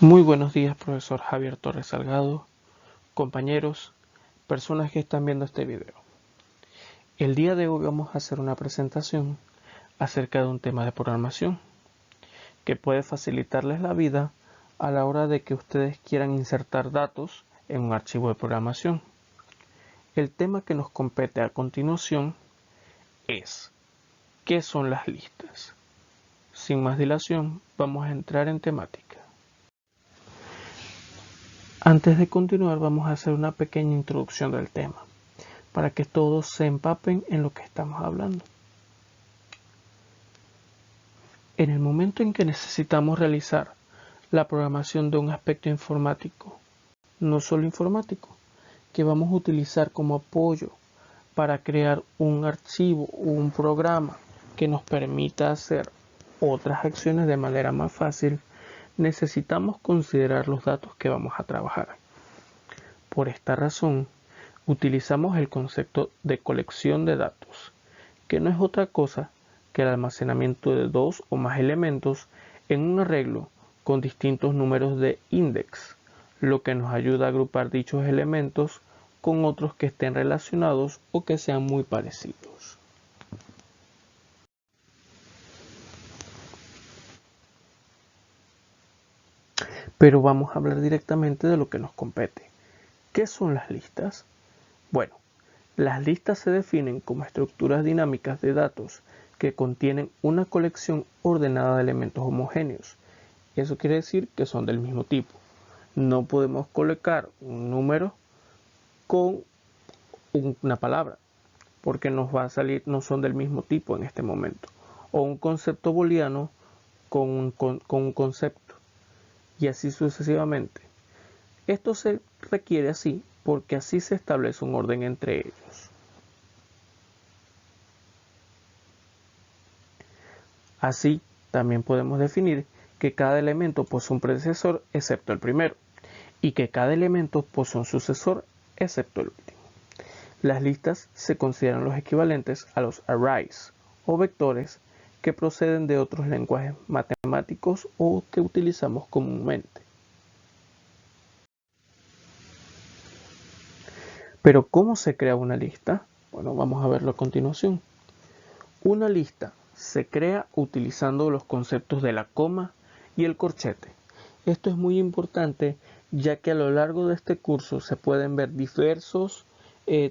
Muy buenos días, profesor Javier Torres Salgado, compañeros, personas que están viendo este video. El día de hoy vamos a hacer una presentación acerca de un tema de programación que puede facilitarles la vida a la hora de que ustedes quieran insertar datos en un archivo de programación. El tema que nos compete a continuación es ¿qué son las listas? Sin más dilación, vamos a entrar en temática. Antes de continuar, vamos a hacer una pequeña introducción del tema, para que todos se empapen en lo que estamos hablando. En el momento en que necesitamos realizar la programación de un aspecto informático, no solo informático, que vamos a utilizar como apoyo para crear un archivo o un programa que nos permita hacer otras acciones de manera más fácil, necesitamos considerar los datos que vamos a trabajar. Por esta razón, utilizamos el concepto de colección de datos, que no es otra cosa que el almacenamiento de dos o más elementos en un arreglo con distintos números de index, lo que nos ayuda a agrupar dichos elementos con otros que estén relacionados o que sean muy parecidos. Pero vamos a hablar directamente de lo que nos compete. ¿Qué son las listas? Bueno, las listas se definen como estructuras dinámicas de datos que contienen una colección ordenada de elementos homogéneos. Eso quiere decir que son del mismo tipo. No podemos colocar un número con una palabra, porque nos va a salir, no son del mismo tipo en este momento. O un concepto booleano con un concepto. Y así sucesivamente. Esto se requiere así porque así se establece un orden entre ellos. Así, también podemos definir que cada elemento posee un predecesor excepto el primero, y que cada elemento posee un sucesor excepto el último. Las listas se consideran los equivalentes a los arrays o vectores que proceden de otros lenguajes matemáticos o que utilizamos comúnmente. Pero ¿cómo se crea una lista? Bueno, vamos a verlo a continuación. Una lista se crea utilizando los conceptos de la coma y el corchete. Esto es muy importante ya que a lo largo de este curso se pueden ver diversos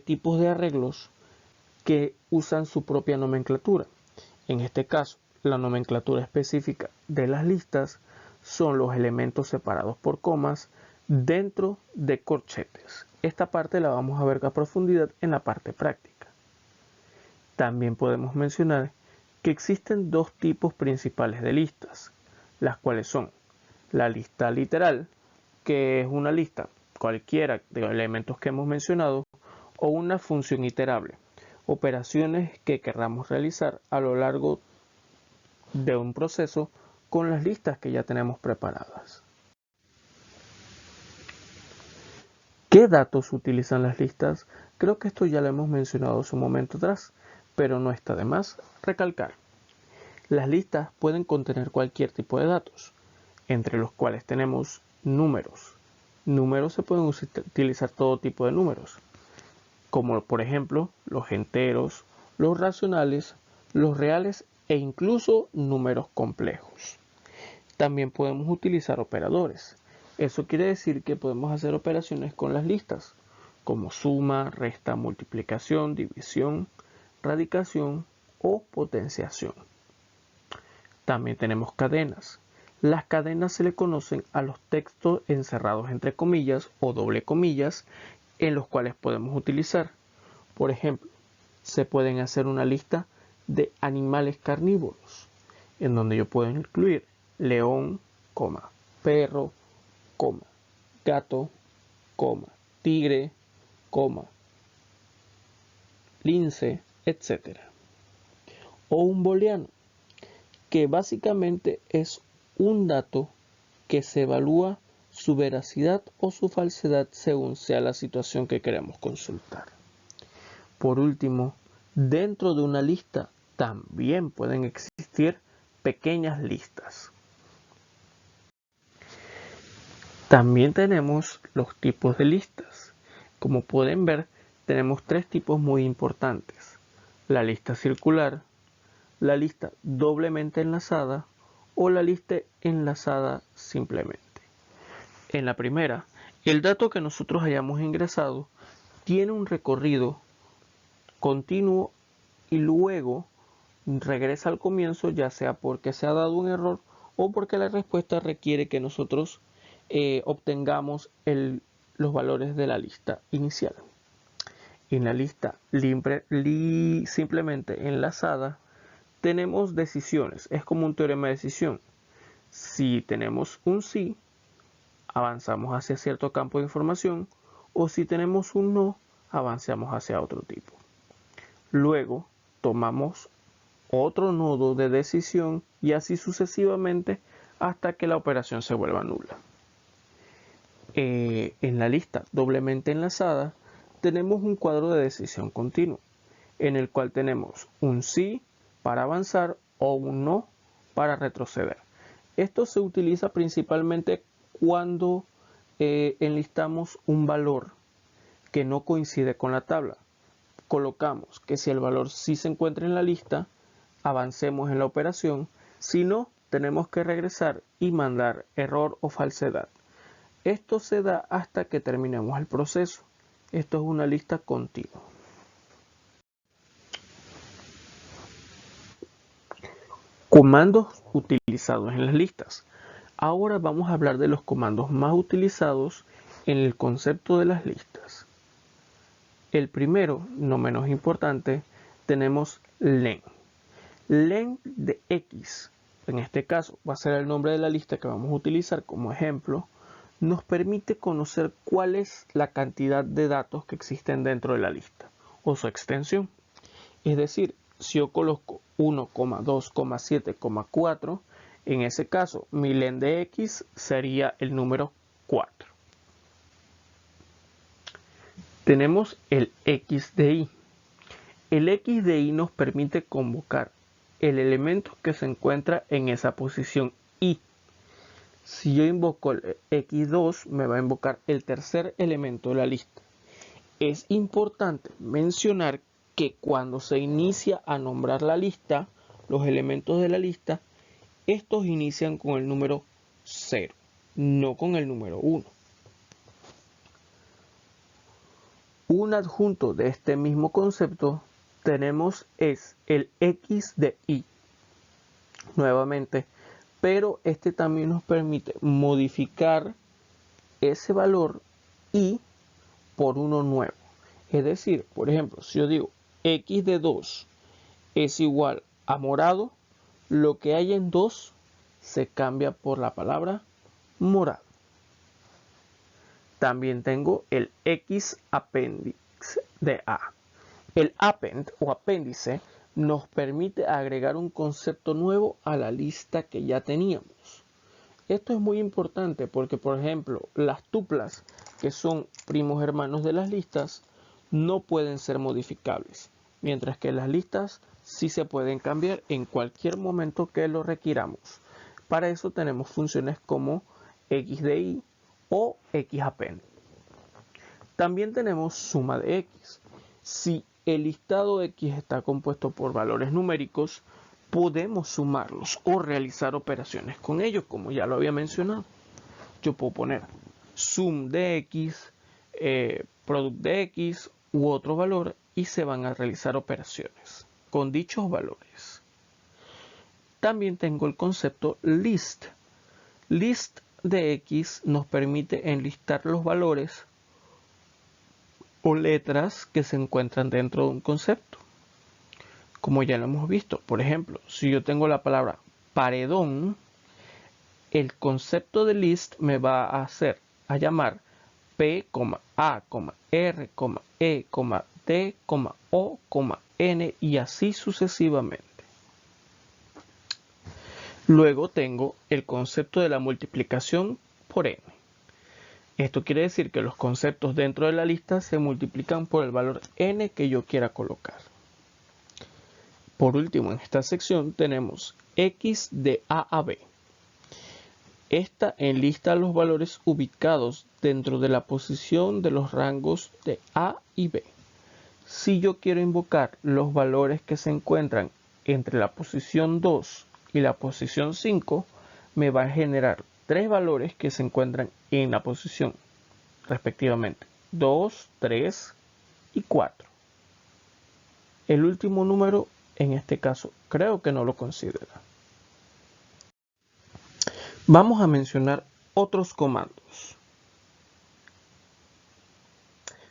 tipos de arreglos que usan su propia nomenclatura. En este caso, la nomenclatura específica de las listas son los elementos separados por comas dentro de corchetes. Esta parte la vamos a ver a profundidad en la parte práctica. También podemos mencionar que existen dos tipos principales de listas, las cuales son la lista literal, que es una lista cualquiera de elementos que hemos mencionado, o una función iterable, operaciones que querramos realizar a lo largo de un proceso con las listas que ya tenemos preparadas. ¿Qué datos utilizan las listas? Creo que esto ya lo hemos mencionado hace un momento atrás, pero no está de más recalcar. Las listas pueden contener cualquier tipo de datos, entre los cuales tenemos números. Números se pueden utilizar todo tipo de números, como por ejemplo los enteros, los racionales, los reales e incluso números complejos. También podemos utilizar operadores. Eso quiere decir que podemos hacer operaciones con las listas, como suma, resta, multiplicación, división, radicación o potenciación. También tenemos cadenas. Las cadenas se le conocen a los textos encerrados entre comillas o doble comillas en los cuales podemos utilizar. Por ejemplo, se pueden hacer una lista de animales carnívoros, en donde yo puedo incluir león, perro, gato, tigre, lince, etc. O un booleano, que básicamente es un dato que se evalúa su veracidad o su falsedad según sea la situación que queremos consultar. Por último, dentro de una lista también pueden existir pequeñas listas. También tenemos los tipos de listas. Como pueden ver, tenemos tres tipos muy importantes: la lista circular, la lista doblemente enlazada o la lista enlazada simplemente. En la primera, el dato que nosotros hayamos ingresado tiene un recorrido continuo y luego regresa al comienzo, ya sea porque se ha dado un error o porque la respuesta requiere que nosotros obtengamos los valores de la lista inicial. En la lista simplemente enlazada tenemos decisiones, es como un teorema de decisión. Si tenemos un sí, avanzamos hacia cierto campo de información, o si tenemos un no, avanzamos hacia otro tipo. Luego tomamos otro nodo de decisión y así sucesivamente hasta que la operación se vuelva nula. En la lista doblemente enlazada tenemos un cuadro de decisión continua en el cual tenemos un sí para avanzar o un no para retroceder. Esto se utiliza principalmente cuando enlistamos un valor que no coincide con la tabla. Colocamos que si el valor sí se encuentra en la lista, avancemos en la operación, si no, tenemos que regresar y mandar error o falsedad. Esto se da hasta que terminemos el proceso. Esto es una lista continua. Comandos utilizados en las listas. Ahora vamos a hablar de los comandos más utilizados en el concepto de las listas. El primero, no menos importante, tenemos len. Len de X, en este caso va a ser el nombre de la lista que vamos a utilizar como ejemplo, nos permite conocer cuál es la cantidad de datos que existen dentro de la lista o su extensión. Es decir, si yo coloco 1,2,7,4, en ese caso mi len de X sería el número 4. Tenemos el X de Y. El X de Y nos permite convocar el elemento que se encuentra en esa posición Y. Si yo invoco el X2, me va a invocar el tercer elemento de la lista. Es importante mencionar que cuando se inicia a nombrar la lista, los elementos de la lista, estos inician con el número 0, no con el número 1. Un adjunto de este mismo concepto tenemos es el X de Y. Nuevamente, pero este también nos permite modificar ese valor Y por uno nuevo. Es decir, por ejemplo, si yo digo X de 2 es igual a morado, lo que hay en 2 se cambia por la palabra morado. También tengo el X apéndice de A. El append o apéndice nos permite agregar un concepto nuevo a la lista que ya teníamos. Esto es muy importante porque, por ejemplo, las tuplas, que son primos hermanos de las listas, no pueden ser modificables, mientras que las listas sí se pueden cambiar en cualquier momento que lo requiramos. Para eso tenemos funciones como X de Y o X append. También tenemos suma de X. Si el listado X está compuesto por valores numéricos, podemos sumarlos o realizar operaciones con ellos, como ya lo había mencionado. Yo puedo poner sum de X, product de X u otro valor y se van a realizar operaciones con dichos valores. También tengo el concepto list. List de X nos permite enlistar los valores o letras que se encuentran dentro de un concepto. Como ya lo hemos visto, por ejemplo, si yo tengo la palabra paredón, el concepto de list me va a hacer a llamar P, A, R, E, T, O, N y así sucesivamente. Luego tengo el concepto de la multiplicación por n. Esto quiere decir que los conceptos dentro de la lista se multiplican por el valor n que yo quiera colocar. Por último, en esta sección tenemos X de A a B. Esta enlista los valores ubicados dentro de la posición de los rangos de A y B. Si yo quiero invocar los valores que se encuentran entre la posición 2 y la posición 5, me va a generar 3 valores que se encuentran en la posición respectivamente 2, 3 y 4. El último número, en este caso, creo que no lo considera. Vamos a mencionar otros comandos.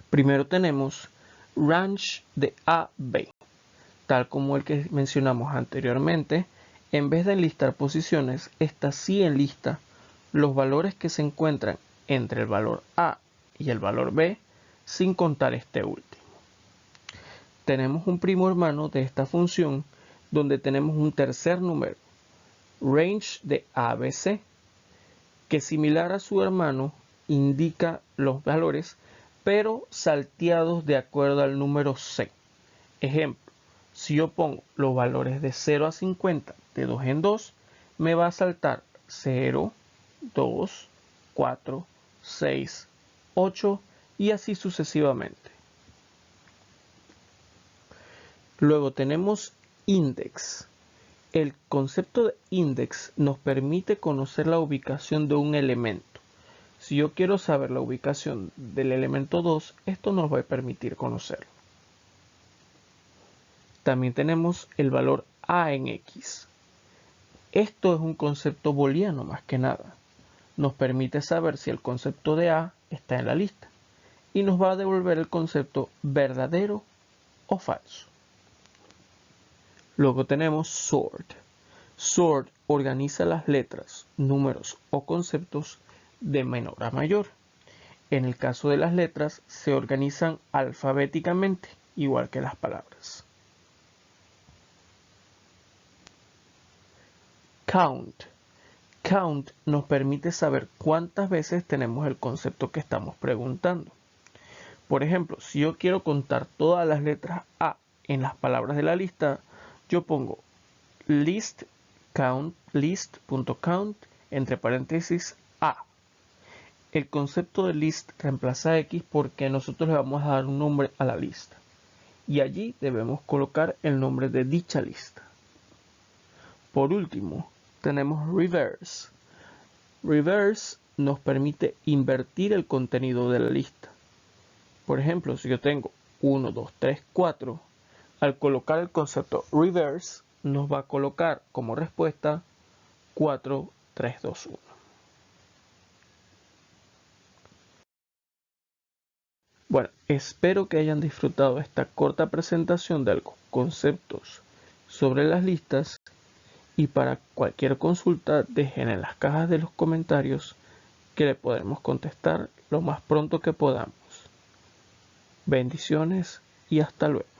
Primero tenemos range de A, B. Tal como el que mencionamos anteriormente, en vez de enlistar posiciones, esta sí enlista los valores que se encuentran entre el valor A y el valor B, sin contar este último. Tenemos un primo hermano de esta función, donde tenemos un tercer número, range de ABC, que similar a su hermano, indica los valores, pero salteados de acuerdo al número C. Ejemplo, si yo pongo los valores de 0 a 50 de 2 en 2, me va a saltar 0, 2, 4, 6, 8 y así sucesivamente. Luego tenemos index. El concepto de index nos permite conocer la ubicación de un elemento. Si yo quiero saber la ubicación del elemento 2, esto nos va a permitir conocerlo. También tenemos el valor A en X. Esto es un concepto booleano más que nada. Nos permite saber si el concepto de A está en la lista y nos va a devolver el concepto verdadero o falso. Luego tenemos sort. Sort organiza las letras, números o conceptos de menor a mayor. En el caso de las letras, se organizan alfabéticamente, igual que las palabras. Count. Count nos permite saber cuántas veces tenemos el concepto que estamos preguntando. Por ejemplo, si yo quiero contar todas las letras A en las palabras de la lista, yo pongo list.count entre paréntesis A. El concepto de list reemplaza a X porque nosotros le vamos a dar un nombre a la lista. Y allí debemos colocar el nombre de dicha lista. Por último, tenemos reverse. Reverse nos permite invertir el contenido de la lista. Por ejemplo, si yo tengo 1, 2, 3, 4, al colocar el concepto reverse, nos va a colocar como respuesta 4, 3, 2, 1. Bueno, espero que hayan disfrutado esta corta presentación de algunos conceptos sobre las listas y para cualquier consulta dejen en las cajas de los comentarios que le podremos contestar lo más pronto que podamos. Bendiciones y hasta luego.